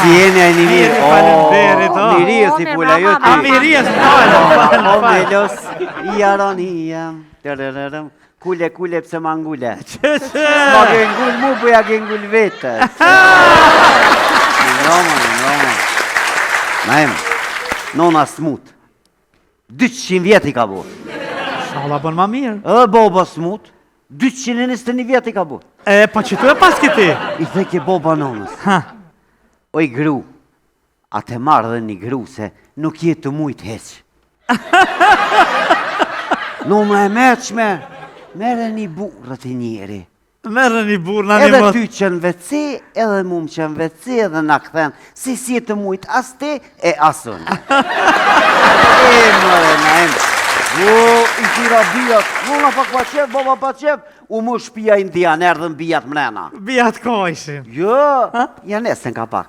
Si jeni a një mirë? Falemderit, o. Mirë si pula jo ti. A mirë, falem. Omelos, ironia. Kule pse ma ngule. Ma gengull mu, po ja gengull vete. Naim, nona smut. 200 vjet i ka bu. Shala bën ma mirë. Boba smut. 221 vjet i ka bu. Pa që tu e pas këti? I theke boba nonës. Oj gru, a te marrë dhe një gru se nuk jetë të mujtë heq. Nona e meqme, mere një burët i njeri. Mere një burë në një Edhe mot. ty që në veci, edhe mu më që në veci, edhe në këthen, si jetë të mujtë as te e asun. Mëre, na emë. I tira bijat, nona pa pa qef, baba pa qef, u më shpia indian, erdhën bijat mrena. Bijat kojshin. Jo, janë esën ka pak.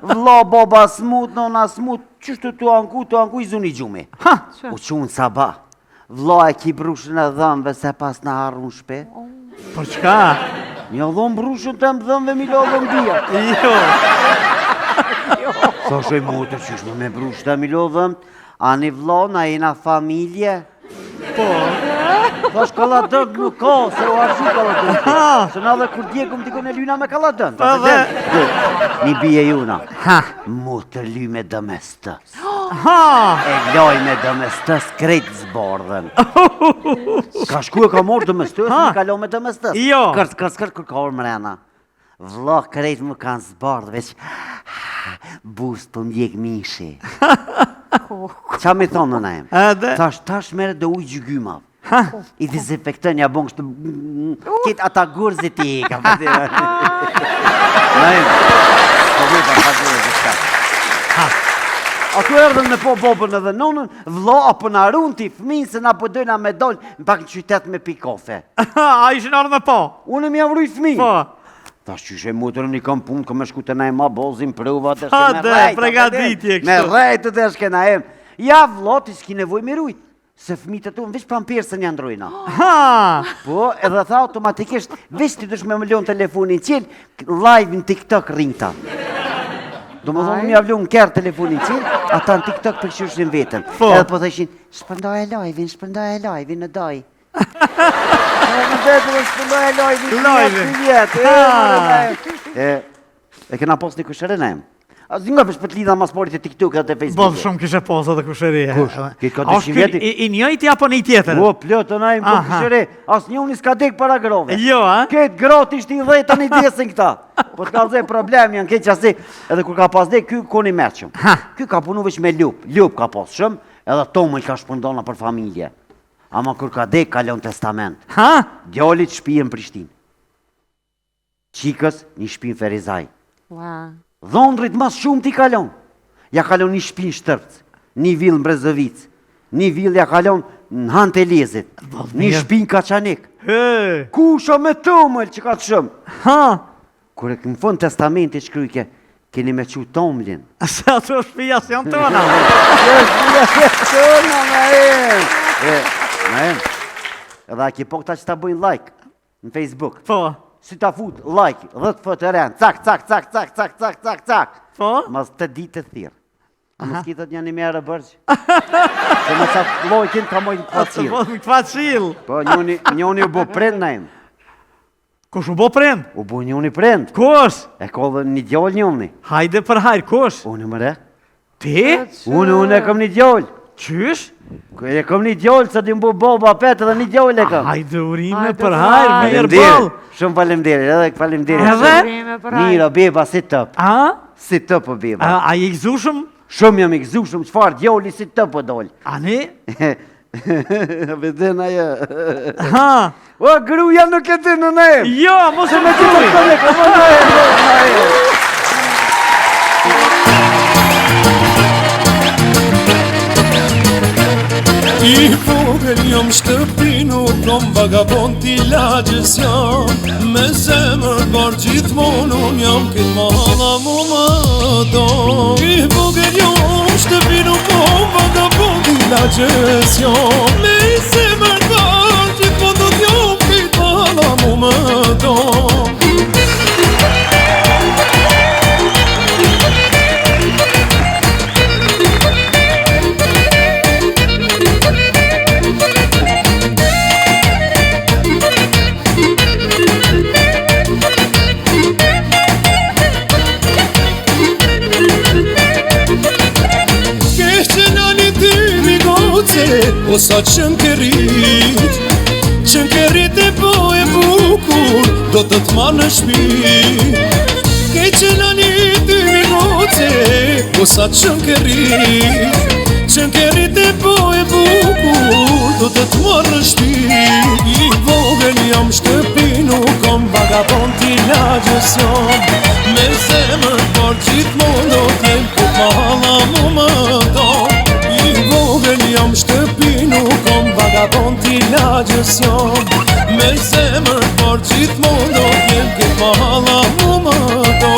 Vla, baba smut, nona smut, qështu të anku, i zuni gjumi. U qunë sabah. Vla e ki brushën e dhëmve se pas në harru në shpe. Por qka? Një dhëm brushën të më dhëmve, mi lo dhëm bijat. Jo. Sa shoj motër qëshme me brushën të mi lo dhëm, ani vla, na jena familje. Po. Thash kaladën nuk ka, se o arshi kaladën. Se na dhe kur djekëm t'i kone lyna me kaladën. Një bije juna. Mu të ly me dëmestës. E loj me dëmestës krejt zbardhen. Ka shku e ka morë dëmestës, mi ka lo me dëmestës. Jo. Kërës kër ka orë mrena. Vla krejt më kanë zbardhë, veç bust për mjek mishi. Qa mi thonë në najem? Tash mere dhe ujë gjygyma. I dezinfektën, ja bon kështë kitë ata gurzit i ka përdi. Najem, po vita pa gurzit ka. Ato erdhën me po bobën edhe nonën, vla apo në arun t'i fminë se na po dojna me dollë në pak në qytet me pi kafe. A ishin ardhë me po? Unë mi avruj fminë. Po. Ta shqyshe mutërën një kam punë, kam e shku të najma bozin prëvat e Ha dhe, pregaditje kështu. Me rejtë të shke najem. Ja vla ti s'ki nevoj me rujtë. Se fëmijët e tu në vish pampirsën janë ndrojna. Po, edhe tha automatikisht, vish ti dush me më ljonë telefonin qilë, live në TikTok rinta. Do më thonë më javlu në kërë telefonin qilë, ata në TikTok përkëshushin vetën. Edhe po thëshin, shpëndaj e live-in në daj. Në vetë dhe shpëndaj e live-in E kena post një kushërë në emë. A zi nga për shpët lidha mas porit e TikTok dhe Facebook. Bo shumë kishe posa dhe kushërie. Kush? Kitë ka 200 vjeti? I njëjti apo një tjetër? O, plëtë në imë për kushëri. As një unë s'ka dek para grove. Jo, a? Ketë gratë ishtë i dhejta një desin këta. Po t'ka zhe problem janë ketë qasi. Edhe kur ka pas dek, ky koni merqëm. Ky ka punu veç me lup. Lup ka pas shumë, edhe tomëll ka shpëndona për familje. Ama kur ka dek, kalon testament. Djallit shpijen Prishtin. Qikës një shpijen Ferizaj. Dhondrit mas shumë t'i kalon. Ja kalon një shpin Shtërpc, një vill në Brezovic, një vill ja kalon në Hante Lezit, një shpin Kaçanik. Kusha me tëmëll që ka të shumë. Kure këmë fund testamenti shkrujke, keni me që tomlin. Se ato shpija si janë tona. Se shpija si janë tona, na em. Edhe a ki po këta që ta bujnë like në Facebook. Po. Si ta fut, like, 10 foto rend, cak. Po? Mas të ditë të thirë. A më s'kitët një një mjerë bërgjë? Se më qatë lojkin ka mojnë këfacil. Këfacil. Po, njoni u bo prend në im. Kush u bo prend? U bo njoni prend. Kush? E ka dhe një djallë njoni. Hajde për hajrë, kush? Unë mëre. Ti? Unë e kam një djallë. Qysh? E kam një djallë, sa t'im bo boba petë dhe një djallë e kam. Hajde urime për hajrë, mirë balë. Shumë falemderit, edhe falemderit. Edhe? Mira, beba, si tëp. A? Si tëp, beba. A i gëzushëm? Shumë jam i gëzushëm, qëfar djalli si tëp o dollë. A ne? Vedena jo. Ha? O, gruja nuk e të në nejë. Jo, mos e me gruj. I vogël jam shtëpi nuk kom vagabond t'i lagjës jam. Me zemër bar gjithmonë unë jam këtë mahala mu më do. I vogël jam shtëpi nuk kom vagabond t'i lagjës jam. Me zemër bar gjithmonë unë jam këtë mahala mu më do. po sa qënkerit Qënkerit e po e bukur do të t'marrë në shpi Ke qëna një 2 minutë po sa qënkerit Qënkerit e po e bukur do të t'marrë në shpi I vogël jam shtëpi nuk kom vagabond t'i lagjës jam Me zemër por gjithmonë do t'jem po mahala mu më do I vogël jam shtëpi nuk kom vagabond t'i lagjës jam Me zemër por gjithmonë do t'jem po mahala mu më do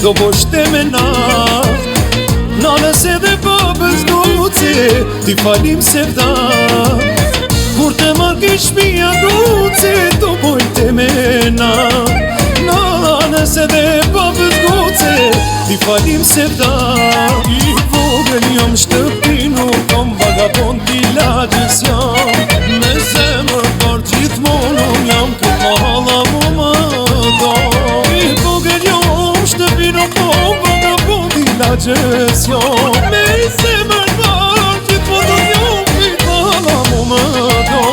Do boshte me naft Nanës edhe babës guce Ti falim se vdat Kur të marrë shpia guce Do bojte me naft Nanës edhe babës guce Ti falim se vdat I vogël jam shtëpi nuk kom vagabond t'i lagjës jam Me zemër por gjithmonë unë jam këtë mahala mu më do I vogël jam shtëpi nuk kom vagabond t'i lagjës jam Me zemër por gjithmonë unë jam këtë mahala mu më do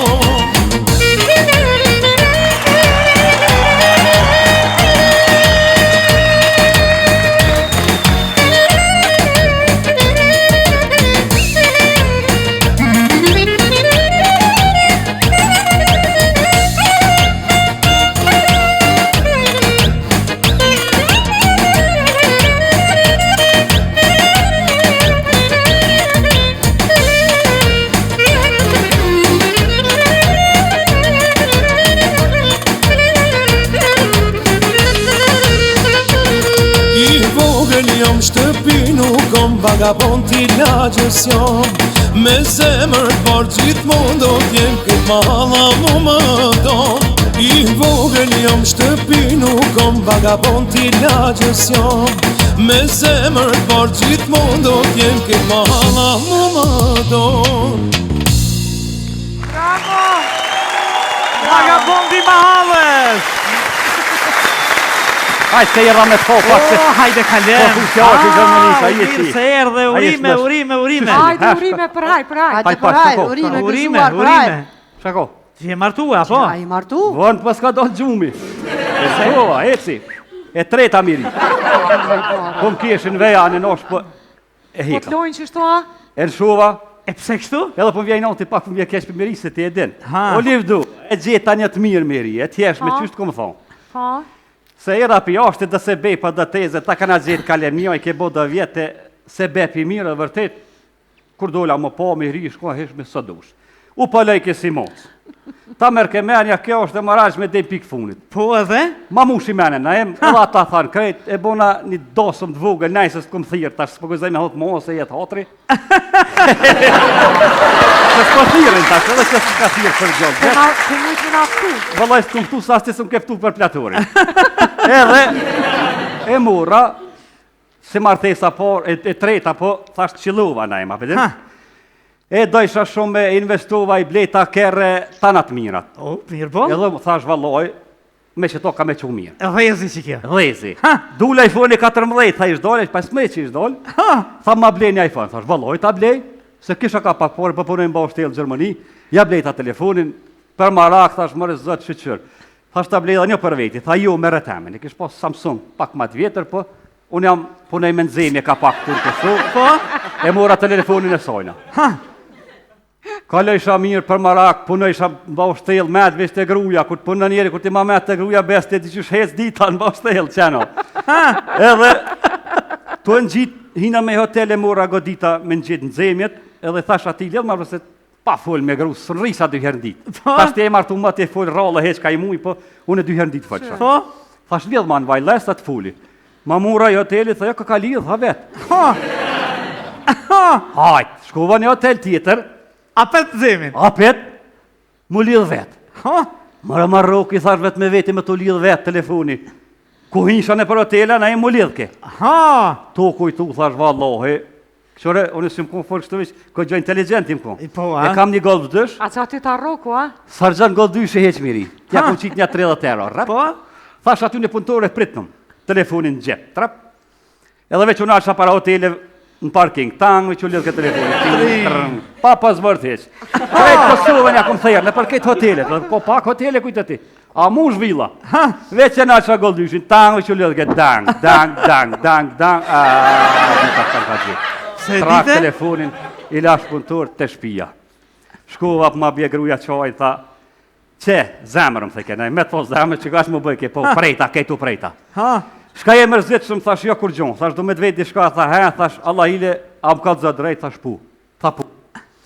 Jam shtëpi nuk kom vagabond t'i lagjës jam Me zemër por gjithmonë do t'jem këtë mahala mu më do I vogël jam shtëpi nuk kom vagabond t'i lagjës jam Me zemër por gjithmonë do t'jem këtë mahala mu më do Bravo! Vagabondi Mahallës! Hajde se jera me t'ko, pak se... Hajde kalem! Po funksionë që Gjermanisë, a Mirë se erdhe, urime! Hajde urime për haj. Hajde për haj, urime gëzuar për haj. Shako? Ti e martua, po? A i martu? Vënd pas ka donë gjumi. E se ova, eci. E treta miri. Po më kishin veja në nosh, po... E Po hika. t'lojnë që shto a? E në shuva, E pse kështu? edhe po më vjej noti pak po më vje kesh për miri se ti e din. Ha. Oliv du, e gjeta një të mirë miri, e t'jesh me Ha. qyshtë kom thonë. Ha? Se era pi ashtë dhe se bej pa dhe teze, ta kana gjetë kalemnjoj, ke bo dhe vjetë, se bej pi mirë dhe vërtet, kur dola më po, me hri, shko hesh me së dush. U pëllej ke si mos. Ta mërë ke menja, kjo është dhe maraj me dhe pikë funit. Po edhe? Ma mushi mene, na em, edhe ata thanë, krejt, e bona një dosëm të vogël, najse s'kom thirë, tash s'po gëzaj me hotë mo, se jetë hatri. Se s'po thirën tash, edhe që s'ka thirë për gjallë. Për mujtë me naftu. Vëllaj s'kom këtu sa s'ti s'm keftu për platorin. Edhe e mura, se martesa por, e treta po, thash qëlluva na ema, përdin? E dojsha shumë me investova i bleta kere tanat mirat. O, mirë po? Edhe më thash valloj, me që to ka me që mirë. Dhezi që kjo. Dhezi. Dula iPhone 14, tha ish dole, pas me që ish dole. Tha ma blej një iPhone, thash valloj ta blej, se kisha ka pak por, për punojnë ba ushtelë Gjermani, ja blej ta telefonin, për marak, thash mërë zëtë shqyqyr. Thash ta blej dhe një për veti, tha jo me rëtemen, i kish pas Samsung, pak ma të vjetër, po, unë jam punoj me nëzemje ka pak të kësu, po, e mora telefonin e sojna. Kalojsha mirë për marak, punojsha në bashtel, med vesh të gruja, kur të punë njeri, kur të ma med të gruja, bes të diqysh hec dita në bashtel, qeno. Edhe, të në gjitë, hina me hotel e mora godita me në gjitë në zemjet, edhe thash ati lidh marrë se pa full me gru, së në risa 2 herë në ditë. Tash të e martu më të e full rallë heq ka i muj, po unë e 2 herë në ditë faqësha. Po? Thash lidh ma në vaj, les të fulli. Ma mura i hotelit, tha jo ka lidh, ha vetë. Hajt, shkova një hotel tjetër, Apet zemin. apet, mu lidh vetë. Mara Marroku I thash vetë me veti me të lidh vetë telefoni. Ku hisha në për hotela, na e mu lidhke. Ha, To kujtu, thash vallahi. Qore, unë si më konë folë kështu vishë, ko gjë inteligent im konë. po, E kam një golf dësh, A që ti ta roku, a? sargjan golf dyshe heq miri. Tja kom qitë një 30 euro, rap. po, Thash aty në punëtore pritnëm, telefonin në gjep, trap. Edhe veç unë asha para hotele në parking, tang, me që lidhë këtë telefonin. Pa pas vërth heq. Krejt Kosovën ja kom thejrë, në për këtë hotele, po pak hotele kujtë ti. A mu zhvilla. Veç e në asha golf dyshin, tang, me që lidhë këtë dang. se Trak dite? telefonin, I lash punëtor të shpia. Shkova për ma bje gruja qaj, tha, që, zemërëm, the kenaj, me të zemër që gash më bëjke, po prejta, kejtu prejta. Ha, Shka je mërzit shumë, thash, jo kur gjonë, thash, do me të veti shka, tha, he, thash, Allah ile, a më ka të zë drejt, thash, pu, tha, pu.